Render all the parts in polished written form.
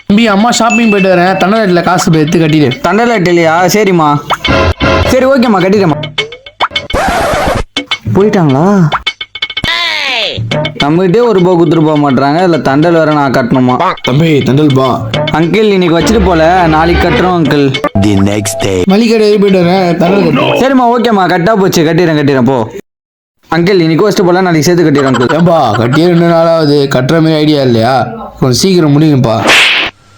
தம்பி அம்மா ஷாப்பிங் போயிட்டு வரேன், தண்டலாட்டில் காசு எடுத்து கட்டிடு. தண்டலாட்டு இல்லையா? சரிம்மா, சரி ஓகேம்மா, கட்டிடுறேம்மா. போயிட்டாங்களா? நம்மகிட்டே ஒரு ரூபா கொடுத்துட்டு போக மாட்டாங்க, இல்லை தண்டல் வேற நான் கட்டணுமா? தம்பி தண்டல் பா. அங்கிள் இன்னைக்கு வச்சுட்டு போல, நாளைக்கு கட்டுறோம் அங்கிள். The next day. மளிகை போயிட்டு வரேன், தண்டல் கட்டு. சரிம்மா ஓகேம்மா, கட்டா போச்சு, கட்டிடுறேன் போ. அங்கிள் இன்னைக்கு வச்சுட்டு போல, நாளைக்கு சேர்த்து கட்டிடுறேன் அங்கிள். ஏன்பா கட்டியே 2 நாளாவது, கட்டுற மாதிரி ஐடியா இல்லையா? கொஞ்சம் சீக்கிரம் முடியுங்கப்பா.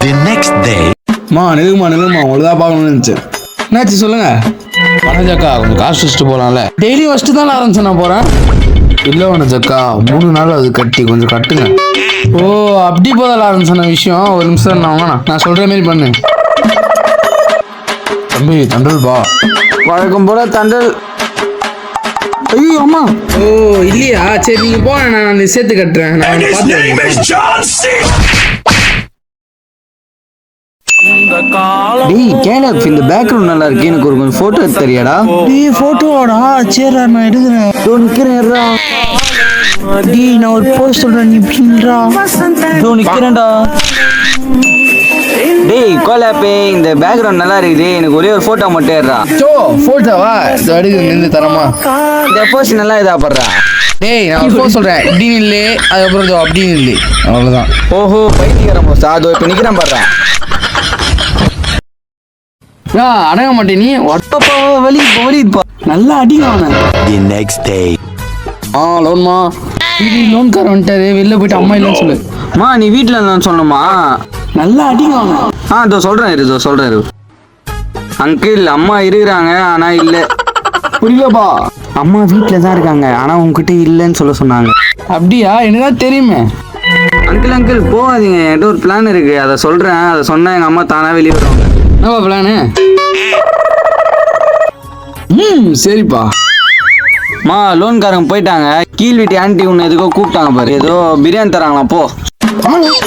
The next day. நிலுங்கம்மா உங்களுக்கு தான் பார்க்கணும்னு நினச்சேன். என்னாச்சு சொல்லுங்க. வனஜக்கா கொஞ்சம் காசு வச்சுட்டு போகலாம்ல. டெய்லி வச்சுட்டு தான் ஆரம்பிச்சு நான் போகிறேன். இல்லை வனஜக்கா 3 நாள் அது கட்டி கொஞ்சம் கட்டுங்க. ஓ அப்படி போதால ஆரம்பிச்சன விஷயம். ஒரு நிமிஷம் நான் சொல்கிற மாதிரி பண்ணு. தம்பி தண்டல் பா. வழக்கம் போல தண்டல். ஐயோ அம்மா. ஓ இல்லையா? சரி நீங்கள் போங்க, நான் சேர்த்து கட்டுறேன். நான் பார்த்து டேய் கேலப், இந்த பேக்ரவுண்ட் நல்லா இருக்கு, எனக்கு ஒரு கொஞ்சம் போட்டோ எடுத்து தரியாடா? டேய் போட்டோடா. சரி நான் எடுக்கிறேன். நிக்கிறேன்டா. டேய் நான் ஒரு போஸ்ட் சொல்கிறேன், நீ பின்றா. நிக்கிறேன்டா. டேய் கோலாப்பே, இந்த பேக்ரவுண்ட் நல்லா இருக்குது, எனக்கு ஒரே ஒரு போட்டோ மட்டும் ஏறா. போட்டோவா? இது எடுக்க நின்று தரமா? இந்த போஸ்ட் நல்லா இதா படுறா. டேய் நான் போஸ்ட் சொல்கிறேன், இப்படின்னு இல்லை, அதுக்கப்புறம் அப்படின்னு இல்லை, அவ்வளோதான். ஓஹோ பைத்தியக்காரன் போஸ்ட், அது இப்போ நிக்கிறேன் பாடுறேன். அடங்க மாட்டே நீ. ஒட்டப்பா வலிப்பா, நல்லா அடிங்க அவனை. The next day. லோன்மா. லோன்கார வந்துட்டாரு, வெளில போயிட்டு அம்மா இல்லைன்னு சொல்லு. அம்மா நீ வீட்டில் இருந்தான்னு சொன்னோமா? நல்லா அடிங்க அவனை. இதோ சொல்கிறேன். அங்கிள் அம்மா இருக்கிறாங்க ஆனால் இல்லை. புரியலப்பா. அம்மா வீட்டில் தான் இருக்காங்க, ஆனால் உங்ககிட்ட இல்லைன்னு சொன்னாங்க. அப்படியா? என்னதான் தெரியுமே. அங்கிள் போகாதீங்க, என்கிட்ட ஒரு பிளான் இருக்கு, அதை சொல்கிறேன். அதை சொன்னால் எங்கள் அம்மா தானாக வெளியே வருவாங்க. என்னப்பா பிளானு? சரிப்பா. லோன்காரங்க போயிட்டாங்க, கீழ் வீட்டு ஆண்டி உன்னை எதுக்கோ கூப்பிட்டாங்க பாரு, ஏதோ பிரியாணி தராங்களாம் போ.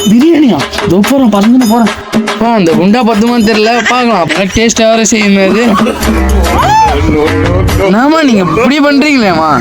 பிரியாணியா? போகிறேன், பறந்துன்னு போகிறேன். அந்த குண்டா பத்துமான்னு தெரியல, பார்க்கலாம். அப்போ டேஸ்ட்டாக வேறு செய்யுமே அது. என்னம்மா நீங்கள் இப்படி பண்ணுறீங்களேம்மா?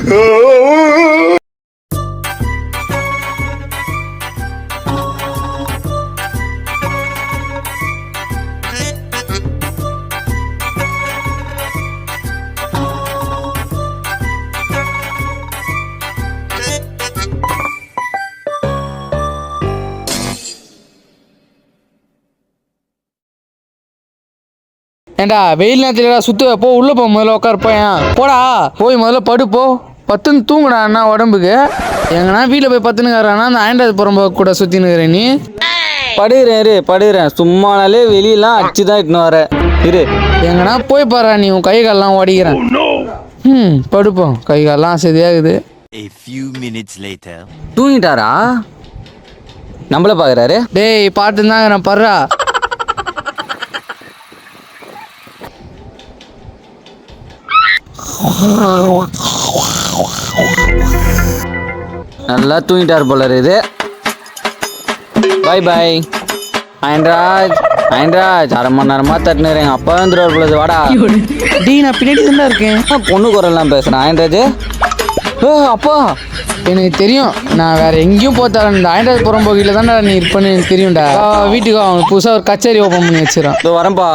ஏண்டா வெயில் நேரத்துலடா சுத்து போ, உள்ள போ, முதல்ல உட்காருப்பேன். போடா போய் முதல்ல படுப்போ, பத்துன்னு தூங்குடா அண்ணா உடம்புக்கு. எங்கன்னா வீட்டில் போய் பத்துனுங்கிறானா அந்த ஆண்ட்ராய்டு புறம்ப கூட சுற்றினுக்கிற நீ. படுகிறேன் சும்மானாலே வெளியெல்லாம் அடிச்சு தான் இட்டுன்னு வர இரு. எங்கன்னா போய் பாரு, நீ உன் கை காலெல்லாம் ஓடிக்கிறேன். படுப்போம், கை காலெல்லாம் சரியாகுது. A few minutes later. தூங்கிட்டாரா? நம்மள பார்க்குறாரு. டேய் பாட்டு தான் படுறா. நல்லா தூங்கிட்டார் போல இருக்குது. பை ஐன்ராஜ் 1/2 மணி நேரமா தட்டுனுறேன், அப்பா வந்துடுவார் போலது. வாடா. டேய் நான் பின்னாடி தான் இருக்கேன். பொண்ணு குரல்லாம் பேசுறேன். ஐன்ராஜ் அப்பா எனக்கு தெரியும், நான் வேற எங்கேயும் போத்தாரன், இந்த ஆண்ட்ராய்டு புறம்போக்கில தான்டா நீ இருப்பேன்னு எனக்கு தெரியும்டா. வீட்டுக்கு அவன் புதுசாக ஒரு கச்சேரி ஓப்பன் பண்ணி வச்சிடறான். வரேன்ப்பா.